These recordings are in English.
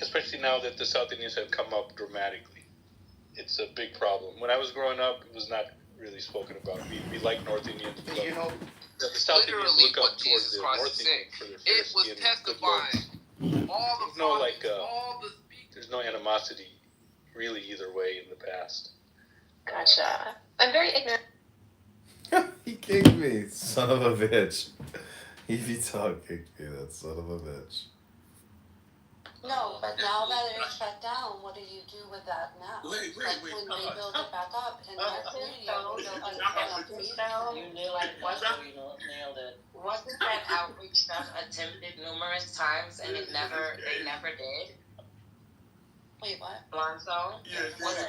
especially now that the South Indians have come up dramatically. It's a big problem. When I was growing up, it was not really spoken about. We like North Indians, but You know, the South Indians look up towards the North Indians for their fair skin and good looks. There's no animosity really either way in the past. Gotcha. I'm very ignorant. He kicked me, son of a bitch. EV Talk kicked me, that son of a bitch. No, but now that it's shut down, what do you do with that now? Wait. When they build it back up in their community, You knew like what? You nailed it. Wasn't that outreach stuff attempted numerous times and they never did? Wait, what? Lonzo? Yeah. Wasn't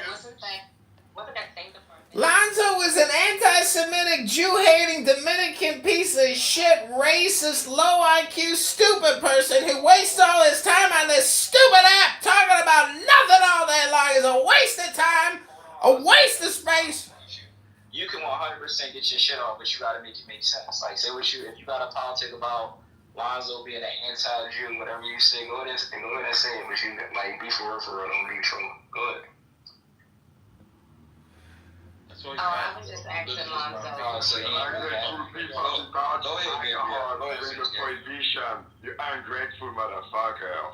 that thing department? Lonzo was an anti-Semitic, Jew-hating, Dominican piece of shit, racist, low IQ, stupid person who wastes all his time on this stupid app talking about nothing all day long. It's a waste of time, a waste of space. you can 100% get your shit off, but you gotta make it make sense. Like, say what you, if you got a politic about Lonzo being an anti-Jew, whatever you say, go ahead and say it, but you, like, be for real, don't be true. Go ahead. I was just asking Lonzo. You ungrateful motherfucker.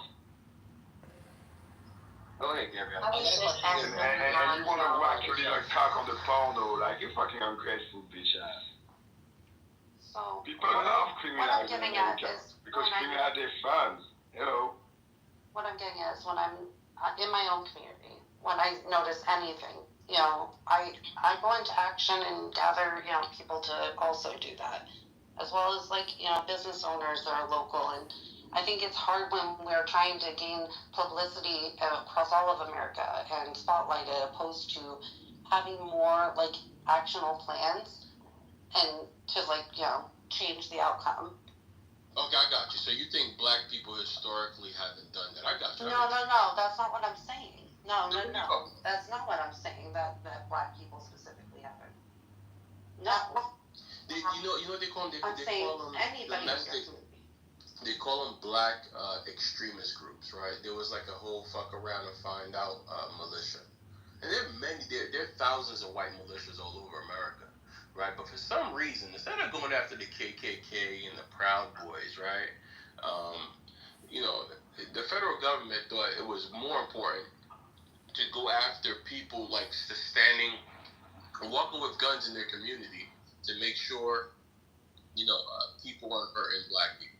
Go ahead, Gabriel. I was just asking And you want to watch your little cock on the porno, like, you fucking ungrateful bitch ass. So, People love what I'm getting at is because when criminal have their fans. Hello. what I'm getting at is when I'm in my own community, when I notice anything, you know, I go into action and gather, you know, people to also do that, as well as, like, you know, business owners that are local. And I think it's hard when we're trying to gain publicity across all of America and spotlight it, opposed to having more, like, actionable plans and to, like, you know, change the outcome. Okay, I got you. So you think black people historically haven't done that? I got you. No, that's not what I'm saying. No, that's not what I'm saying, that black people specifically haven't. No. You know what they call them? I'm saying call them anybody in your domestic. community. They call them black extremist groups, right? There was like a whole fuck around and find out militia, and there are thousands of white militias all over America, right? But for some reason, instead of going after the KKK and the Proud Boys, right? You know, the federal government thought it was more important to go after people like standing, walking with guns in their community to make sure, you know, people aren't hurting black people.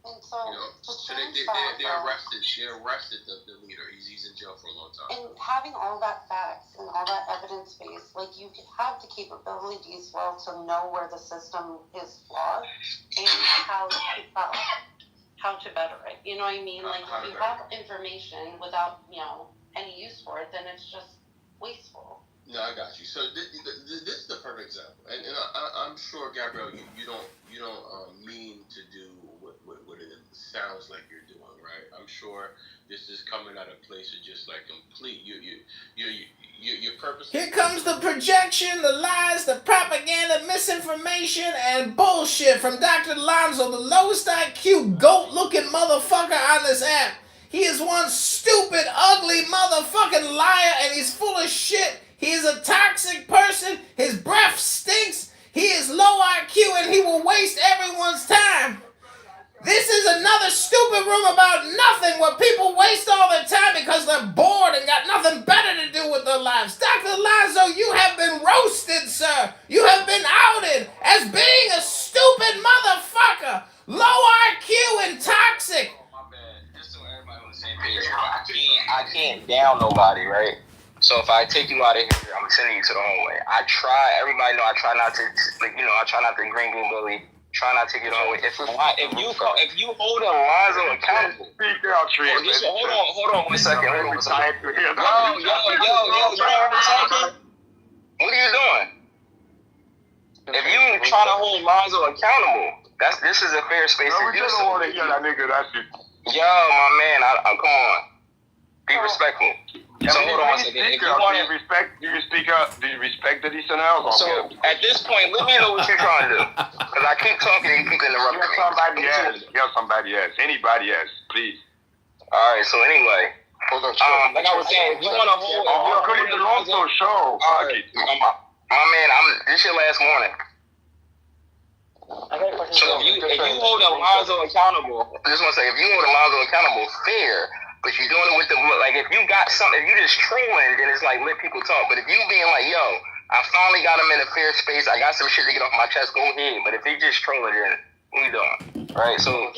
And so, You know, to so they change that, arrested the leader. He's in jail for a long time. and having all that facts and all that evidence base, like, you have the capabilities, well, to know where the system is flawed and how to better it. You know what I mean? Like, if you have information without, you know, any use for it, then it's just wasteful. No, I got you. So this is the perfect example, and I'm sure, Gabrielle, you don't mean to do what it sounds like you're doing, right? I'm sure this is coming out of a place of just like complete your purpose. Here comes the projection, the lies, the propaganda, misinformation, and bullshit from Dr. Lonzo, the lowest IQ, goat-looking motherfucker on this app. He is one stupid, ugly motherfucking liar, and he's full of shit. He is a toxic person. His breath stinks. He is low IQ, and he will waste everyone's time. This is another stupid room about nothing where people waste all their time because they're bored and got nothing better to do with their lives. Dr. Lonzo, you have been roasted, sir. You have been outed as being a stupid motherfucker, low IQ and toxic. Just so everybody on the same page, I can't down nobody, right? So if I take you out of here, I'm sending you to the hallway. Everybody know I try not to, like, you know, I try not to green bully. Try not to get on with it. If you hold Lonzo accountable. Speak out, Tree. Hold on 1 second. Yo, you know what I'm talking? What are you doing? If you trying to hold Lonzo accountable, this is a fair space to do so. We just don't want to hear that nigga. That's it. Yo, my man, come on. Be respectful. Yeah, so hold on a second. If you want to respect, do you speak up? Do you respect the listeners? So at this point, let me know what you're trying to do, because I keep talking and you keep interrupting me. Somebody else. Anybody else, please. All right. So anyway, like I was saying, if you want to hold, According to Lonzo show. Fuck it. my man, this your last morning. So if you hold Alonzo accountable, I just want to say, if you hold Alonzo accountable, fair. But you're doing it with the, like, if you got something, if you just trolling, then it's like, let people talk. But if you being like, yo, I finally got him in a fair space, I got some shit to get off my chest, go ahead. But if they just trolling, then what you doing? Right? So,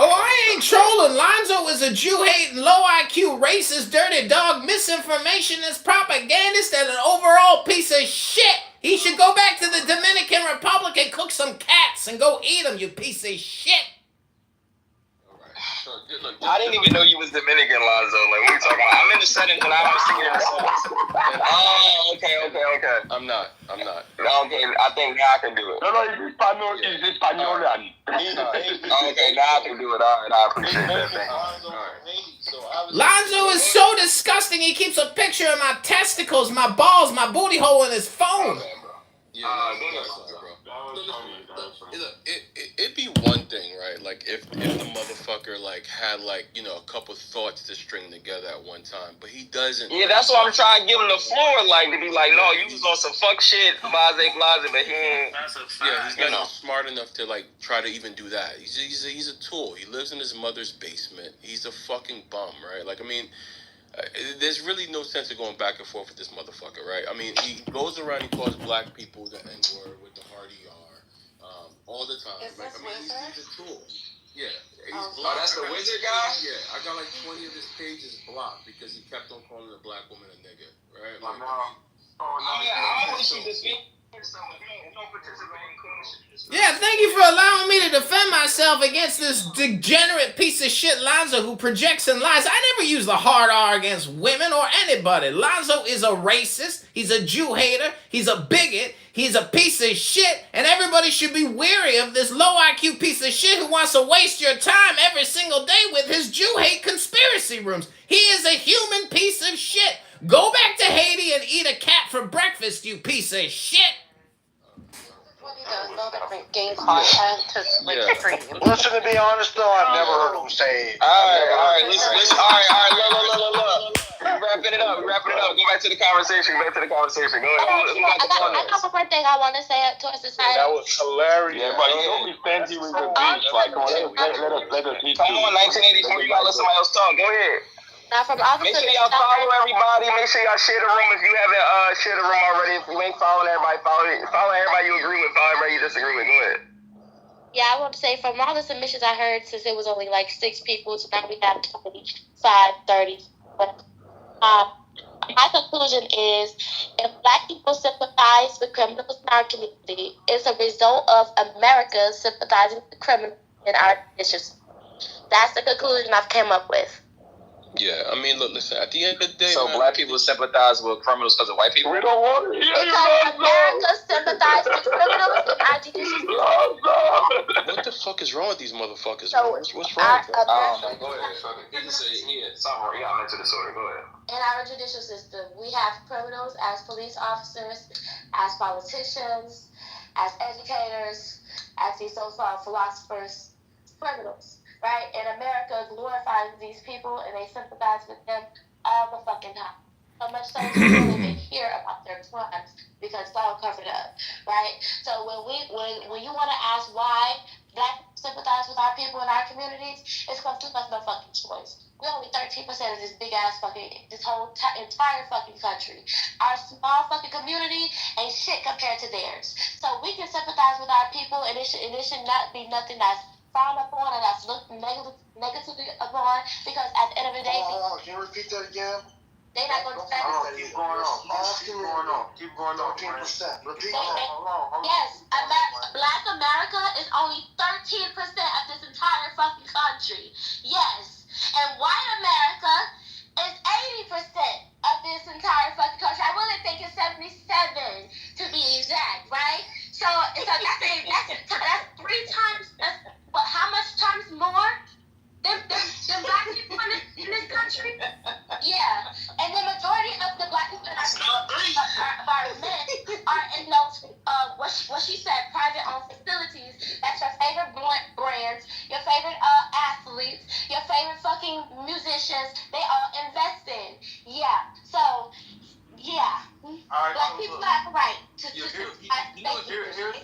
Oh, I ain't trolling. Lonzo is a Jew-hating, low-IQ, racist, dirty dog, misinformationist, propagandist, and an overall piece of shit. He should go back to the Dominican Republic and cook some cats and go eat them, you piece of shit. So, look, I didn't even know you was Dominican, Lonzo. Like, what are you talking about? I'm in the settings and I was thinking in the settings. Oh, okay. I'm not. Okay, I think now I can do it. No, it's Espanolan. Okay, now I can do it. All right, I appreciate that. Thanks. Lonzo is so disgusting, he keeps a picture of my testicles, my balls, my booty hole in his phone. Yeah, look, it'd be one thing, right? Like if the motherfucker like had like, you know, a couple thoughts to string together at one time, but he doesn't. Yeah, that's why I'm trying to give him the floor, like to be like, no, you was on some fuck shit, blase, but he ain't. Yeah, he's not smart enough to like try to even do that. He's a tool. He lives in his mother's basement. He's a fucking bum, right? Like, I mean, there's really no sense of going back and forth with this motherfucker, right? I mean, he goes around, he calls black people the N-word with the hard ER all the time. Is Right? this I mean, Wizard? he's a tool. Yeah. Oh, that's the wizard guy? Yeah, I got like 20 of his pages blocked because he kept on calling a black woman a nigga, right? Like, I wish he just Yeah, thank you for allowing me to defend myself against this degenerate piece of shit Lonzo who projects and lies. I never use the hard R against women or anybody. Lonzo is a racist, he's a Jew hater, he's a bigot, he's a piece of shit, and everybody should be wary of this low IQ piece of shit who wants to waste your time every single day with his Jew hate conspiracy rooms. He is a human piece of shit. Go back to Haiti and eat a cat for breakfast, you piece of shit. What he does, though, to gain content to stream. Listen, to be honest though, I've never heard him say. All right, listen. All right, look. We're wrapping it up. Go back to the conversation. Go ahead. Who got the I have one thing I want to say towards this That was hilarious. Yeah, but you don't be fancy with the beach. Like, come on, let us eat. Come on, 1984, you gotta let somebody else talk. Go ahead. Now, from all the Make sure y'all follow everybody. Make sure y'all share the room if you haven't shared the room already. If you ain't following everybody, follow everybody you agree with, follow everybody you disagree with. Go ahead. Yeah, I want to say from all the submissions I heard, since it was only like 6 people, so now we have 25, 30. But my conclusion is, if black people sympathize with criminals in our community, it's a result of America sympathizing with criminals in our issues. That's the conclusion I've come up with. Yeah, I mean, look, listen. At the end of the day, So man, black people sympathize with criminals because of white people. We don't want to hear you, Because America sympathizes with criminals in our judicial system. what the fuck is wrong with these motherfuckers? So, man? What's wrong with that? Go ahead. You can say something. You got mental disorder. Go ahead. In our judicial system, we have criminals as police officers, as politicians, as educators, as these so-called philosophers, criminals. Right? And America glorifies these people and they sympathize with them all the fucking time. So much so that you don't even hear about their crimes because it's all covered up. Right? So when you want to ask why black people sympathize with our people in our communities, it's because we have no fucking choice. We're only 13% of this big ass this whole entire fucking country. Our small fucking community ain't shit compared to theirs. So we can sympathize with our people and it should not be nothing that's frowned upon and that's looked negatively upon, because at the end of the day, Can you repeat that again? they're not going to say Keep going on. 13%. Repeat that. yes, Black America is only 13% of this entire fucking country. Yes. And white America is 80% of this entire fucking country. I really think it's 77 to be exact, right? So that's 3 times. But how much times more than black people in this country? Yeah, and the majority of the black people in our men are in those what she said, private owned facilities. That's your favorite brands, your favorite athletes. athletes, your favorite fucking musicians, they all investing. Yeah. So, yeah. Alright, Black so people look. have the right to Here's the and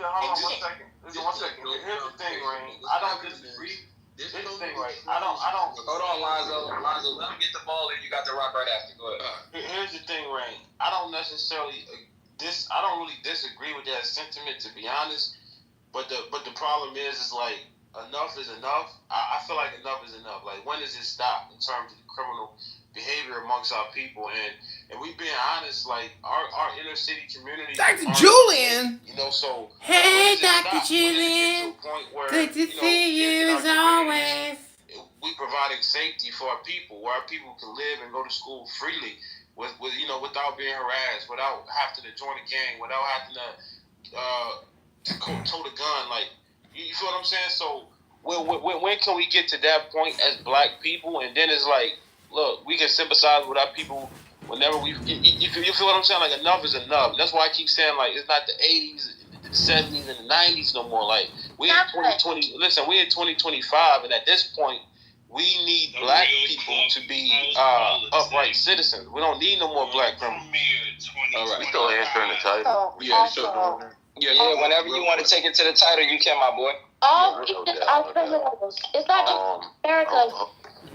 hold on shit. 1 second. Here's the thing, Rain. I don't disagree. Here's the thing, right? I don't. Hold on, Lonzo. Let him get the ball and you got the rock right after. Go ahead. Here's the thing, Rain. I don't necessarily I don't really disagree with that sentiment, to be honest. But the problem is like enough is enough. I feel like enough is enough. Like, when does it stop in terms of the criminal behavior amongst our people? And we being honest, like our inner city community. Dr. Julian. You know, so Hey, Dr. Julian. Good to see you as always. We providing safety for our people, where our people can live and go to school freely, with without being harassed, without having to join a gang, without having to tote a gun. Like, you feel what I'm saying? So when can we get to that point as black people? And then it's like, look, we can sympathize with our people whenever you feel what I'm saying? Like, enough is enough. That's why I keep saying, like, it's not the 80s, the 70s, and the 90s no more. Like, we in 2020. Listen, we in 2025, and at this point, we need black people to be upright citizens. We don't need no more black criminals. All right, we still answering the title. Yeah, sure. Yeah, whenever you want to take it to the title, you can, my boy. All people are criminals. It's not just America. All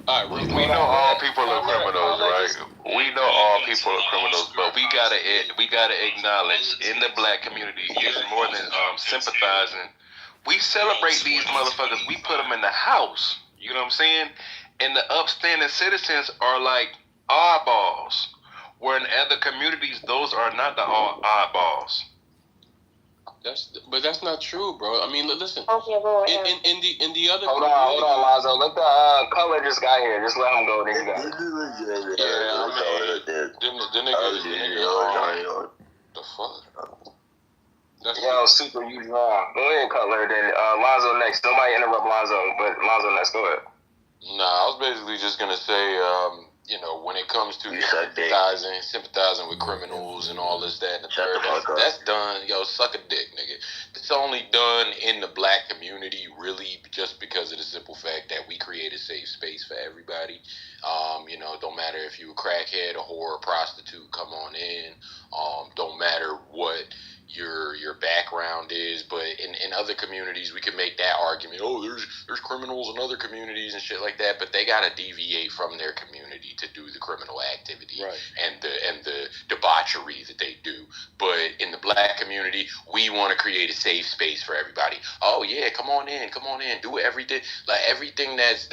right, we know all people are criminals, right? We know all people are criminals, but we gotta acknowledge, in the black community, it's more than sympathizing. We celebrate these motherfuckers. We put them in the house. You know what I'm saying? And the upstanding citizens are like oddballs, where in other communities, those are not the oddballs. But that's not true, bro. I mean, listen. In the other. Hold on, Lonzo. Let the color just got here. Just let him go. Then you got it. The nigga. The fuck. Yo, super, you wrong. Go ahead, Cutler. Then Lonzo next. Nobody interrupt Lonzo, but Lonzo next. Go ahead. Nah, I was basically just gonna say, when it comes to sympathizing with criminals and all this, that, and the third, that's done. Yo, suck a dick, nigga. It's only done in the black community, really, just because of the simple fact that we create a safe space for everybody. Don't matter if you a crackhead, a whore, a prostitute, come on in. Don't matter what your background is, but in other communities we can make that argument. Oh, there's criminals in other communities and shit like that, but they gotta deviate from their community to do the criminal activity, right, and the debauchery that they do. But in the black community, we want to create a safe space for everybody. Oh yeah, come on in, do everything, like everything that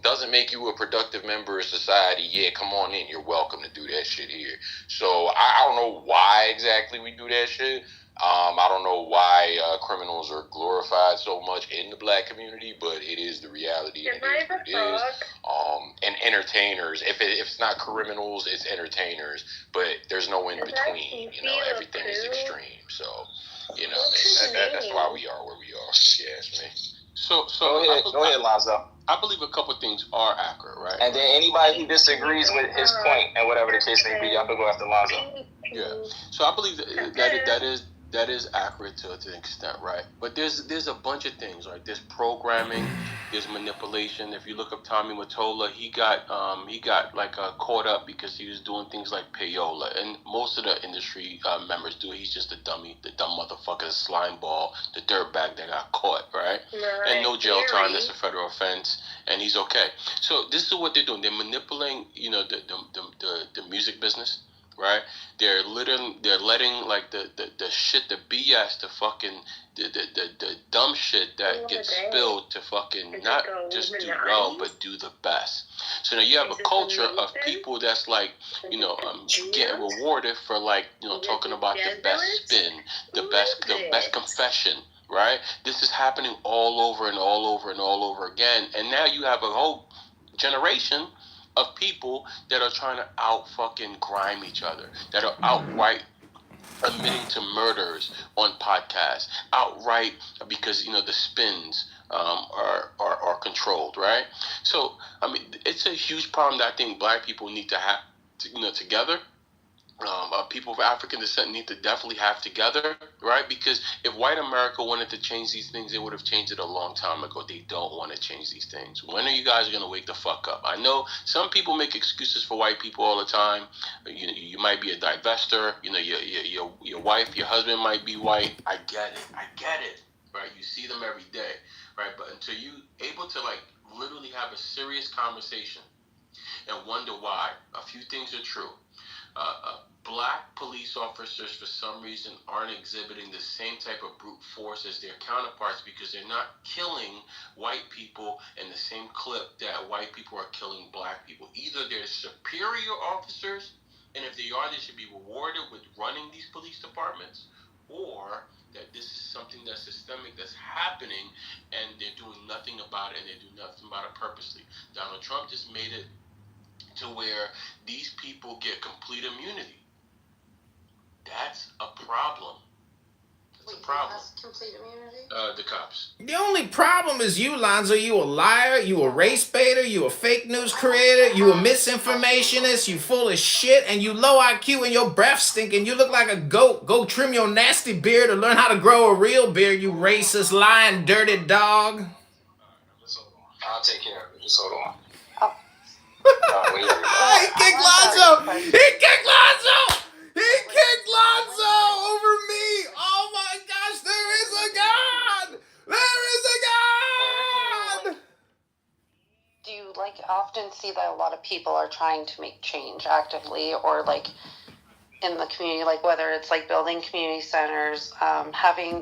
doesn't make you a productive member of society. Yeah, come on in, you're welcome to do that shit here. So I don't know why exactly we do that shit. I don't know why criminals are glorified so much in the black community, but it is the reality. And it is what it is. And entertainers, if it's not criminals, it's entertainers, but there's no in between. Everything is extreme. So, that's why we are where we are, if you ask me. So go ahead, Lonzo. I believe a couple things are accurate, right? And then anybody who disagrees with his point and whatever the case may be, y'all can go after Lonzo. Yeah. So I believe that is accurate to an extent, right? But there's a bunch of things, right? There's programming, there's manipulation. If you look up Tommy Mottola, he got caught up because he was doing things like payola, and most of the industry members do. He's just a dummy, the dumb motherfucker, the slime ball, the dirtbag that got caught, right? And no jail time. That's a federal offense, and he's okay. So this is what they're doing. They're manipulating, the music business. Right, they're letting like the shit, the BS, the fucking the dumb shit that gets spilled to fucking not just do well but do the best. So now you have a culture of people that's like getting rewarded for talking about the best spin, the best confession. Right, this is happening all over and all over and all over again, and now you have a whole generation of people that are trying to out fucking grime each other, that are outright admitting to murders on podcasts, outright because the spins are controlled, right? So I mean, it's a huge problem that I think black people need to have together, people of African descent need to definitely have together, right? Because if white America wanted to change these things, they would have changed it a long time ago. They don't want to change these things. When are you guys going to wake the fuck up? I know some people make excuses for white people all the time. You might be a divester. Your wife, your husband might be white. I get it, right? You see them every day, right? But until you able to literally have a serious conversation and wonder why, a few things are true. Black police officers, for some reason, aren't exhibiting the same type of brute force as their counterparts because they're not killing white people in the same clip that white people are killing black people. Either they're superior officers, and if they are, they should be rewarded with running these police departments, or that this is something that's systemic, that's happening, and they're doing nothing about it, and they do nothing about it purposely. Donald Trump just made it to where these people get complete immunity. That's a problem. That's a problem. That's complete immunity? The cops. The only problem is you, Lonzo. You a liar. You a race baiter. You a fake news creator. You a misinformationist. You full of shit. And you low IQ and your breath stinking. You look like a goat. Go trim your nasty beard or learn how to grow a real beard, you racist, lying, dirty dog. I'll take care of it. Just hold on. He kicked Lonzo! He kicked Lonzo! He kicked Lonzo over me! Oh my gosh, there is a God! There is a God! Do you often see that a lot of people are trying to make change actively, or in the community, whether it's building community centers, having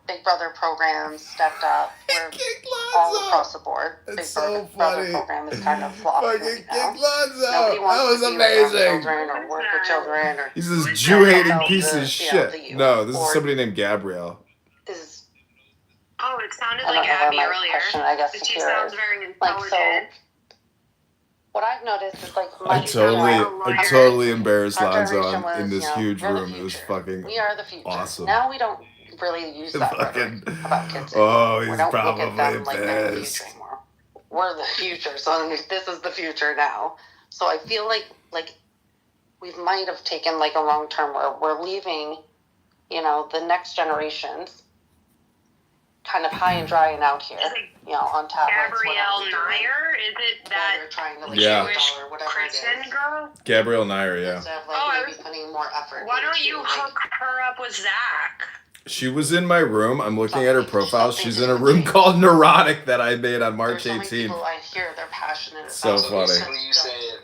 Big Brother programs stepped up, where all across the board, Big so Brother program is kind of flopping right now. Lonzo. Nobody wants That was to be around amazing. children or work with children. Or He's this Jew-hating help piece of shit. No, this is somebody named Gabrielle. Oh, it sounded like Abby earlier. I guess she sounds very intelligent. What I've noticed is I totally embarrassed Lonzo in this huge room. It was fucking we are the future. Awesome. Now we don't really use that rhetoric about kids anymore. We don't look at them like they're the future anymore. We're the future, so this is the future now. So I feel like we might have taken a wrong turn where we're leaving, the next generations kind of high and dry and out here, on tablets. Gabrielle Nair? Is it that Jewish Christian girl? Gabrielle Nair, yeah. Instead of maybe putting more effort. Why don't you hook her up with Zach? She was in my room. I'm looking at her profile. She's in a room called Neurotic that I made on March 18th. People I hear they're passionate. So funny.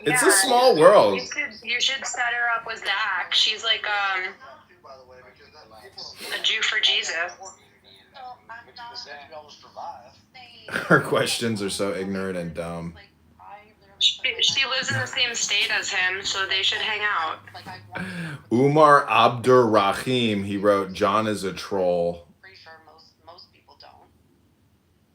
It's a Yeah, small world. You should set her up with Zach. She's like a Jew for Jesus. Her questions are so ignorant and dumb. She lives in the same state as him, so they should hang out. Umar Abdurrahim, he wrote, John is a troll. Pretty sure most people don't.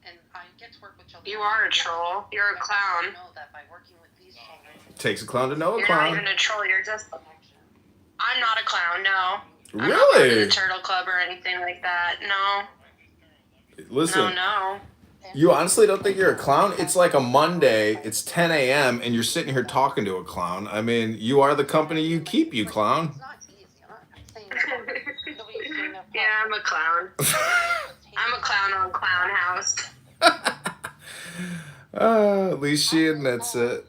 And I get to work with children. You are a troll. You're a clown. Know that by working with these children. Takes a clown to know a You're clown. not even a troll. You're just. I'm not a clown. No. Really? I'm not part of the Turtle Club or anything like that. No. Listen. No. You honestly don't think you're a clown? It's like a Monday, it's 10 a.m., and you're sitting here talking to a clown. I mean, you are the company you keep, you clown. Yeah, I'm a clown. I'm a clown on Clown House. At least she admits it.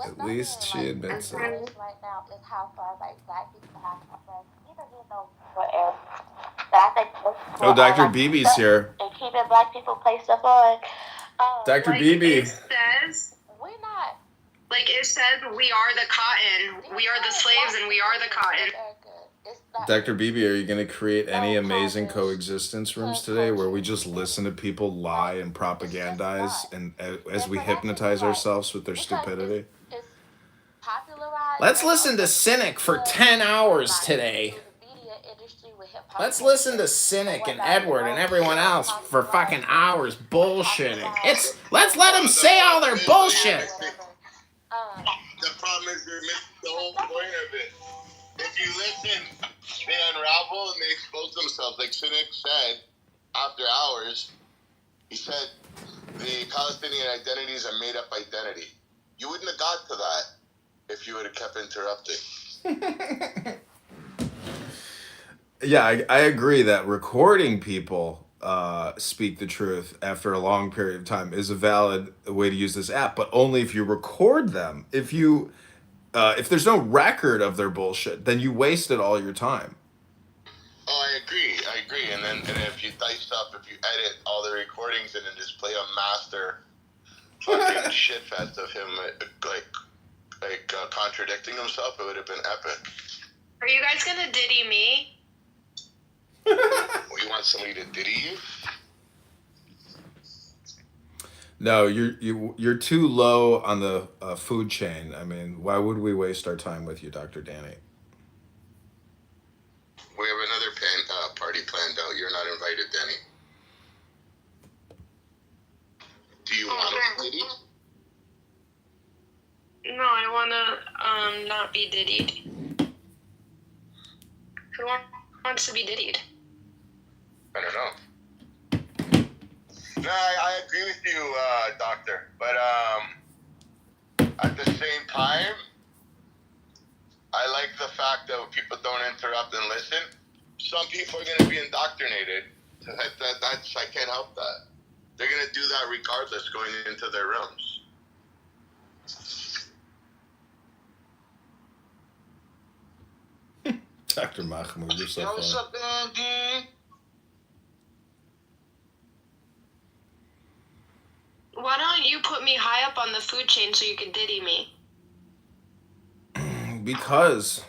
At least she admits it. Right now is how far black people have progressed. Even Oh, Dr. BB's here. And keeping black people placed up on. Dr. BB. It says, We're not. it says, we are the cotton. We are the slaves and we are the cotton. Dr. BB, are you going to create any amazing coexistence rooms today where we just listen to people lie and propagandize and as we hypnotize ourselves with their stupidity? Let's listen to Cynic for 10 hours today. Let's listen to Cynic and Edward and everyone else for fucking hours bullshitting. Let's let them say all their bullshit. The problem is you're missing the whole point of it. If you listen, they unravel and they expose themselves. Like Cynic said, after hours, he said the Palestinian identity is a made-up identity. You wouldn't have got to that if you would have kept interrupting. Yeah, I agree that recording people speak the truth after a long period of time is a valid way to use this app, but only if you record them. If there's no record of their bullshit, then you wasted all your time. Oh, I agree. And if you dice up, if you edit all the recordings and then just play a master fucking shit fest of him contradicting himself, it would have been epic. Are you guys gonna diddy me? Well, you want somebody to diddy you? No, you're too low on the food chain. I mean, why would we waste our time with you, Dr. Danny? We have another party planned out. You're not invited, Danny. Do you want to be diddied? No, I wanna not be diddied. Who wants to be diddied? I don't know. No, I agree with you, Doctor. But at the same time, I like the fact that people don't interrupt and listen. Some people are going to be indoctrinated. That's I can't help that. They're going to do that regardless going into their rooms. Dr. Mahmoud, you're so Yo, what's funny. up, Andy? Why don't you put me high up on the food chain so you can diddy me? Because.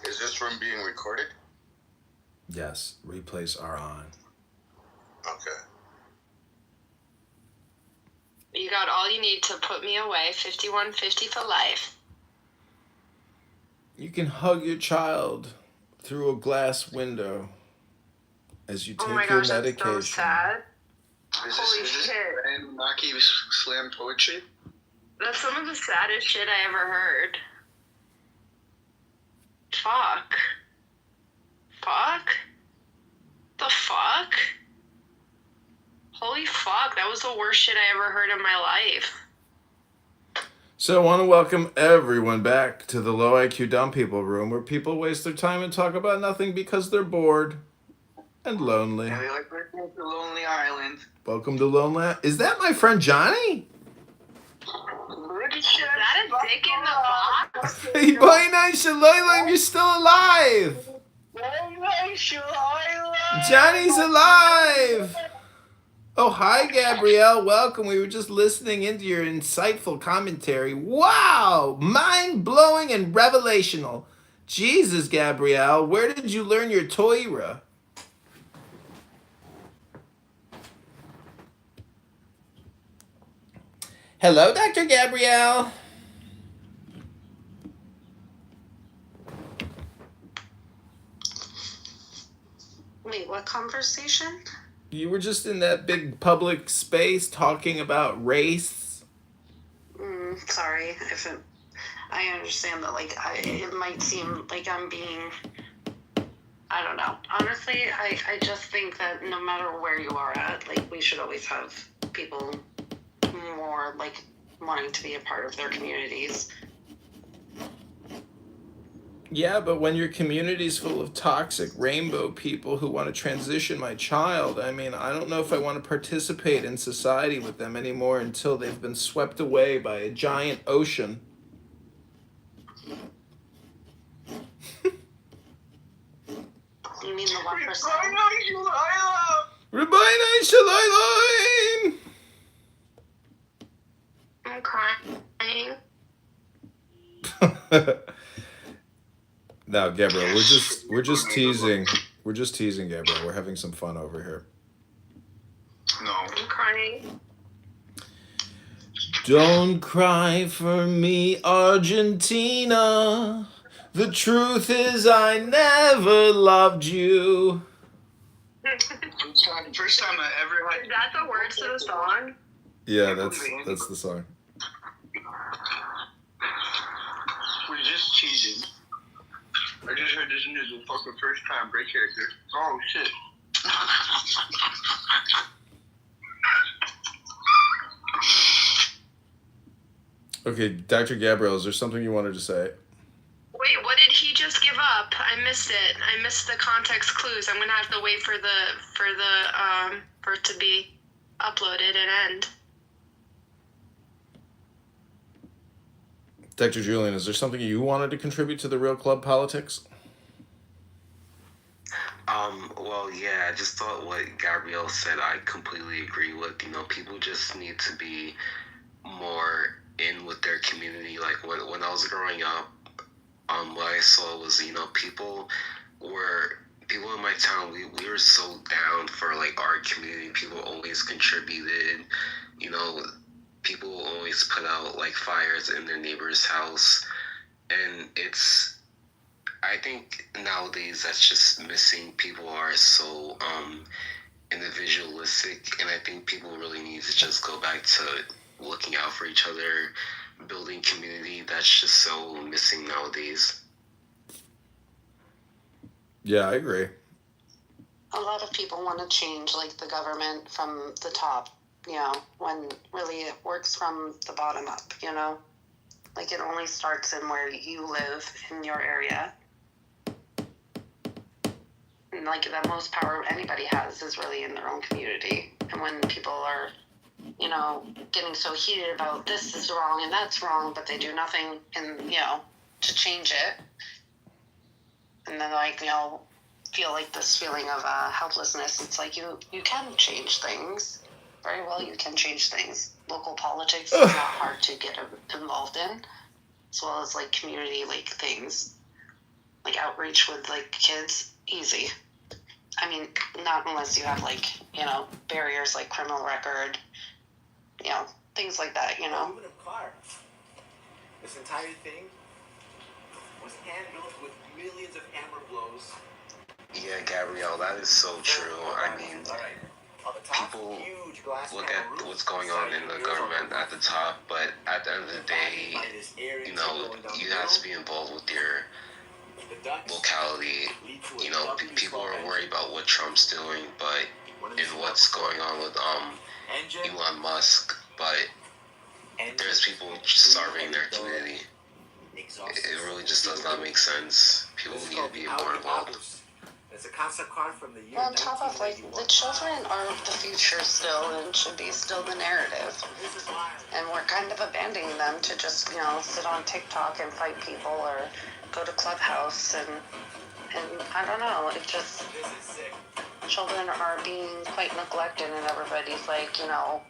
Is this room being recorded? Yes, replays are on. Okay. You got all you need to put me away. 5150 for life. You can hug your child through a glass window as you take Oh my your gosh, medication. that's so sad. Is Holy this shit. Anunnaki slam poetry? That's some of the saddest shit I ever heard. Fuck. The fuck? Holy fuck, that was the worst shit I ever heard in my life. So I want to welcome everyone back to the Low IQ Dumb People room, where people waste their time and talk about nothing because they're bored and lonely. Yeah, they like working to Lonely Island. Welcome to Lonely. Is that my friend Johnny? Is that a dick in the box? Hey, boy, nice you're still alive. Johnny's alive. Oh, hi, Gabrielle. Welcome. We were just listening into your insightful commentary. Wow! Mind-blowing and revelational. Jesus, Gabrielle, where did you learn your Torah? Hello, Dr. Gabrielle. Wait, what conversation? You were just in that big public space talking about race. Sorry if I understand that, like, it might seem like I'm being, I don't know. Honestly, I just think that no matter where you are at, like, we should always have people more, like, wanting to be a part of their communities. Yeah, but when your community's full of toxic rainbow people who want to transition my child, I mean, I don't know if I want to participate in society with them anymore until they've been swept away by a giant ocean. You mean the 1%? Rabbi Shalom! I'm crying. No, Gabrielle, we're just teasing. We're just teasing, Gabrielle. We're having some fun over here. No. I'm crying. Don't cry for me, Argentina. The truth is I never loved you. First time I ever had. Is that the words to the song? Yeah, that's the song. We're just cheating. I just heard this news the fucking first time break character. Oh shit. Okay, Dr. Gabrielle, is there something you wanted to say? Wait, what did he just give up? I missed it. I missed the context clues. I'm gonna have to wait for it to be uploaded and end. Dr. Julian, is there something you wanted to contribute to the Real Club politics? Well, yeah, I just thought what Gabrielle said I completely agree with. You know, people just need to be more in with their community. Like when I was growing up, what I saw was, you know, people in my town, we were so down for like our community. People always contributed, you know, people always put out like fires in their neighbor's house. And I think nowadays that's just missing. People are so individualistic, and I think people really need to just go back to looking out for each other, building community. That's just so missing nowadays. Yeah, I agree. A lot of people want to change like the government from the top, you know, when really it works from the bottom up, you know? Like it only starts in where you live in your area. And like the most power anybody has is really in their own community. And when people are, you know, getting so heated about this is wrong and that's wrong, but they do nothing and, you know, to change it. And then like, you know, feel like this feeling of helplessness. It's like you can change things. Very well, you can change things. Local politics is not hard to get involved in, as well as like community like things, like outreach with like kids, easy. I mean, not unless you have like, you know, barriers like criminal record, you know, things like that, you know. Aluminum car. This entire thing was hand-built with millions of hammer blows. Yeah, Gabrielle, that is so true. I mean, people look at what's going on in the government at the top, but at the end of the day, you know, you have to be involved with your locality. You know, people are worried about what Trump's doing, but and what's going on with Elon Musk, but there's people starving their community. It really just does not make sense. People need to be more involved. It's a concept car from the year On top of like the children are the future still and should be still the narrative, and we're kind of abandoning them to just, you know, sit on TikTok and fight people or go to Clubhouse and I don't know, it just, children are being quite neglected and everybody's like, you know,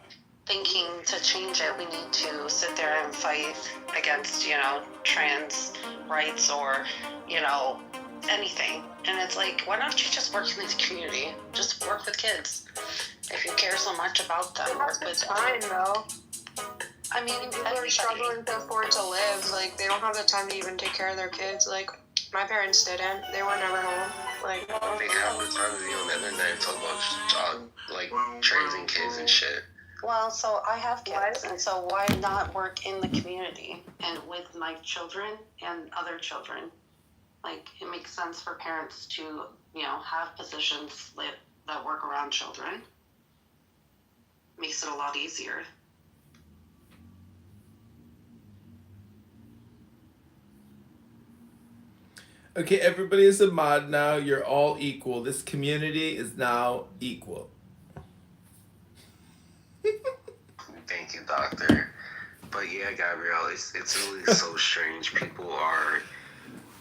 thinking to change it we need to sit there and fight against, you know, trans rights or, you know, anything. And it's like, why don't you just work in the community? Just work with kids. If you care so much about them, work with them. Fine though. I mean, People are struggling to afford to live. Like they don't have the time to even take care of their kids. Like my parents didn't. They were never home. Like they have the time to be on the internet and talk about like raising kids and shit. Well, so I have kids, and so why not work in the community and with my children and other children? Like, it makes sense for parents to, you know, have positions that work around children. Makes it a lot easier. Okay, everybody is a mod now. You're all equal. This community is now equal. Thank you, doctor. But yeah, Gabrielle, it's really so strange. People are,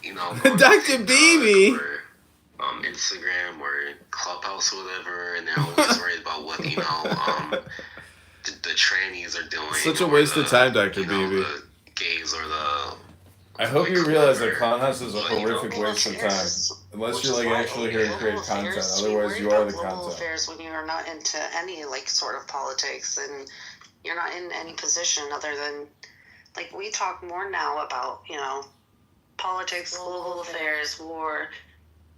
you know, Dr. Beebe or Instagram or Clubhouse or whatever, and they're always worried about what, you know, the trannies are doing. Such a waste of time, Dr. Beebe. The gays or the. I hope you realize that Clownhouse is a horrific waste of time. Unless you're like actually here to create content. Otherwise, you are the content. Affairs when you're not into any like sort of politics and you're not in any position other than, like, we talk more now about, you know, politics, global affairs, war,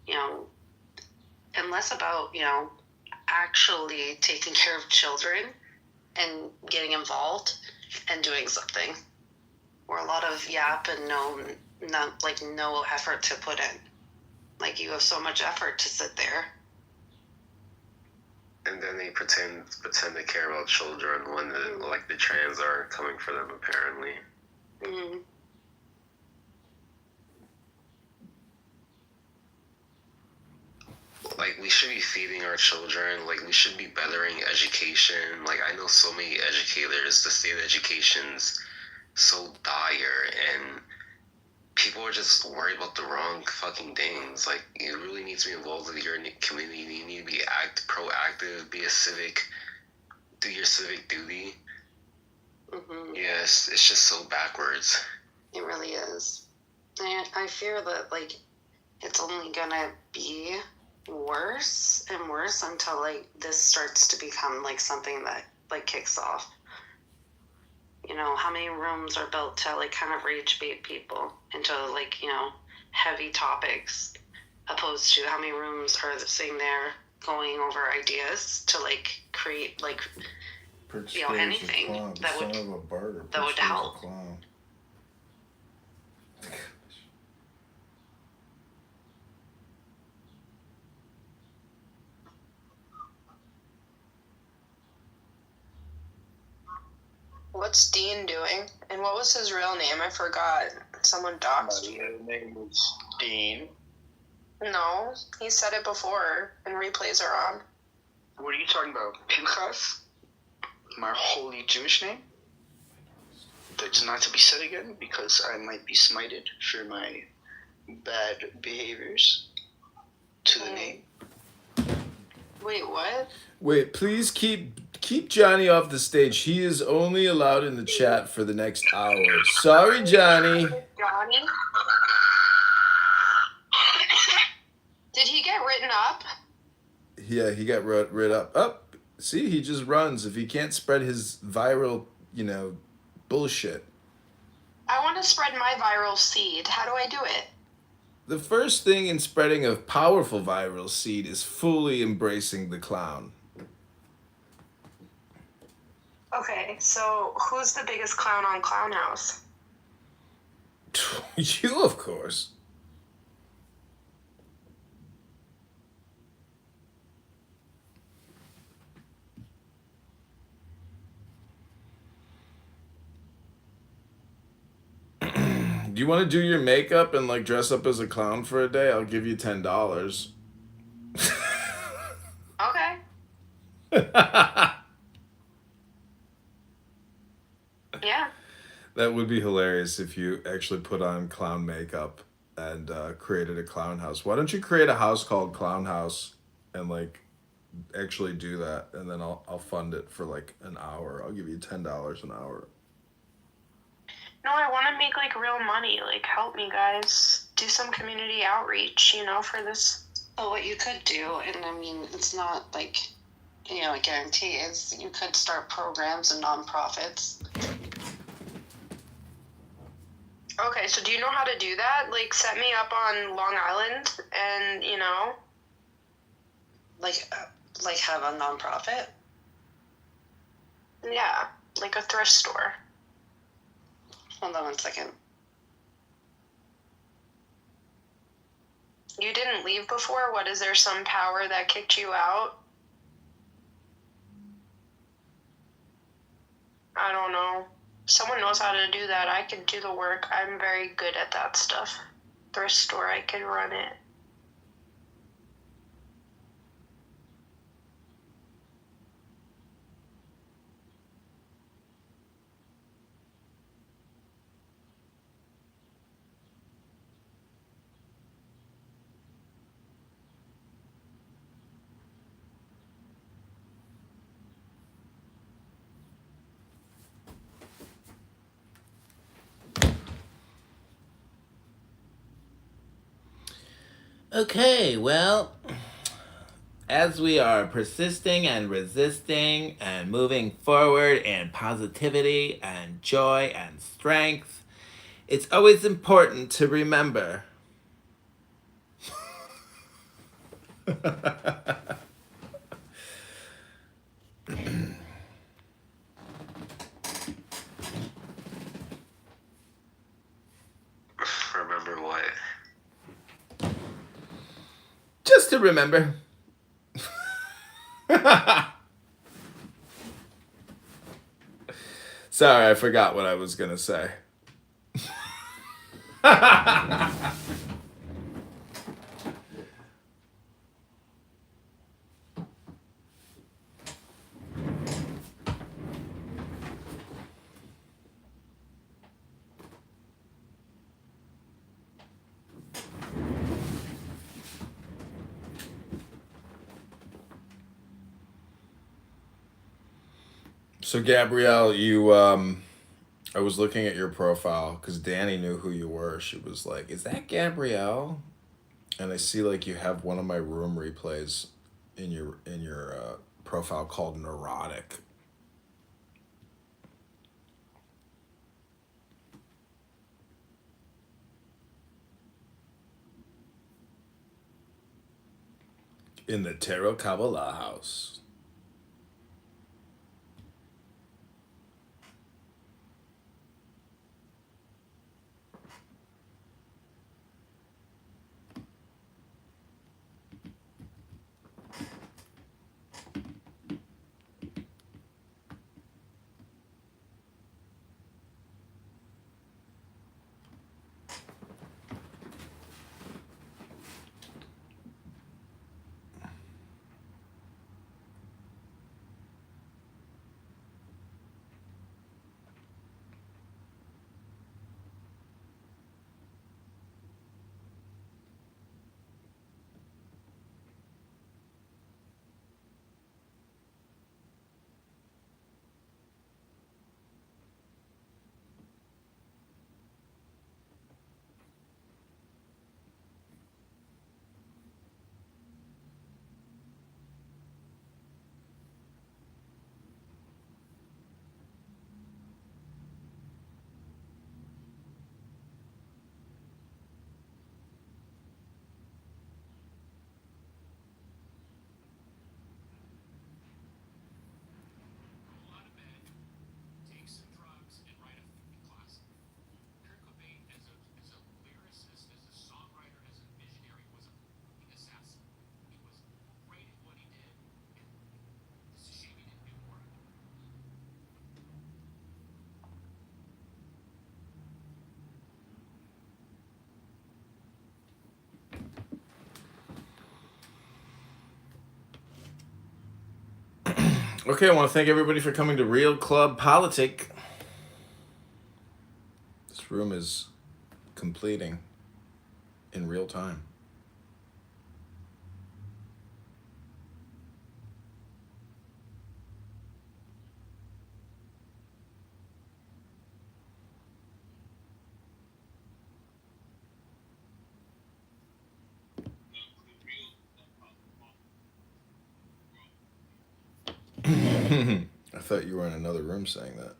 you know, and less about, you know, actually taking care of children and getting involved and doing something. Or a lot of yap and no effort to put in. Like, you have so much effort to sit there. And then they pretend to care about children when the trans are coming for them, apparently. Mm-hmm. Like, we should be feeding our children. Like, we should be bettering education. Like, I know so many educators. The state of education's so dire, and people are just worried about the wrong fucking things. Like, you really need to be involved with your community. You need to be proactive, be a civic, do your civic duty. Mm-hmm. Yes, it's just so backwards. It really is. And I fear that, like, it's only gonna be worse and worse until, like, this starts to become, like, something that, like, kicks off. You know, how many rooms are built to, like, kind of rage bait people into, like, you know, heavy topics, opposed to how many rooms are sitting there going over ideas to, like, create, like, you know, anything that would help. What's Dean doing? And what was his real name? I forgot. Someone doxed you. My real name is Dean. No, he said it before, and replays are on. What are you talking about? Pinchas? My holy Jewish name? That's not to be said again because I might be smited for my bad behaviors to the name. Wait, what? Wait, please keep Johnny off the stage. He is only allowed in the chat for the next hour. Sorry, Johnny. Johnny? Did he get written up? Yeah, he got rid up. Up. See, he just runs. If he can't spread his viral, you know, bullshit. I want to spread my viral seed. How do I do it? The first thing in spreading a powerful viral seed is fully embracing the clown. Okay, so who's the biggest clown on Clown House? You, of course. Do you want to do your makeup and like dress up as a clown for a day? I'll give you $10. Okay. Yeah. That would be hilarious if you actually put on clown makeup and created a clown house. Why don't you create a house called Clown House and like actually do that, and then I'll fund it for like an hour. I'll give you $10 an hour. No, I want to make like real money. Like, help me, guys. Do some community outreach, you know, for this. Well, what you could do, and I mean, it's not like, you know, a guarantee, is you could start programs and nonprofits. Okay, so do you know how to do that? Like, set me up on Long Island and, you know, like have a nonprofit? Yeah, like a thrift store. Hold on 1 second. You didn't leave before? What, is there some power that kicked you out? I don't know. Someone knows how to do that. I can do the work. I'm very good at that stuff. Thrift store, I can run it. Okay, well, as we are persisting and resisting and moving forward in positivity and joy and strength, it's always important to remember. Remember what? Just to remember. Sorry, I forgot what I was gonna say. So Gabrielle, you I was looking at your profile because Danny knew who you were. She was like, "Is that Gabrielle?" And I see like you have one of my room replays in your profile called neurotic. In the Tarot Kabbalah house. Okay, I want to thank everybody for coming to Real Club Politic. This room is completing in real time. I thought you were in another room saying that.